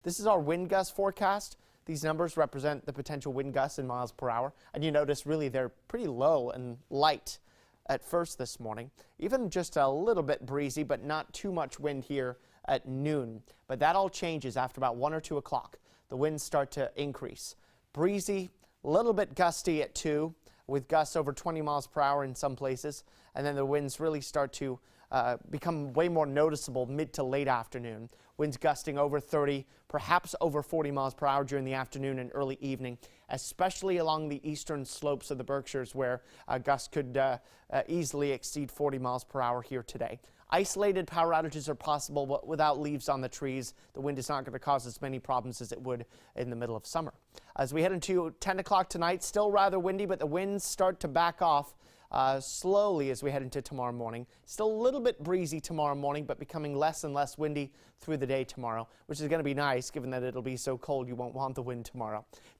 This is our wind gust forecast. These numbers represent the potential wind gusts in miles per hour. And you notice really they're pretty low and light at first this morning. Even just a little bit breezy, but not too much wind here at noon. But that all changes after about 1 or 2 o'clock. The winds start to increase. Breezy, a little bit gusty at 2, with gusts over 20 miles per hour in some places. And then the winds really start to become way more noticeable mid to late afternoon. Winds gusting over 30, perhaps over 40 miles per hour during the afternoon and early evening, especially along the eastern slopes of the Berkshires where gusts could easily exceed 40 miles per hour here today. Isolated power outages are possible, but without leaves on the trees, the wind is not going to cause as many problems as it would in the middle of summer. As we head into 10 o'clock tonight, still rather windy, but the winds start to back off slowly as we head into tomorrow morning. Still a little bit breezy tomorrow morning, but becoming less and less windy through the day tomorrow, which is going to be nice given that it'll be so cold you won't want the wind tomorrow.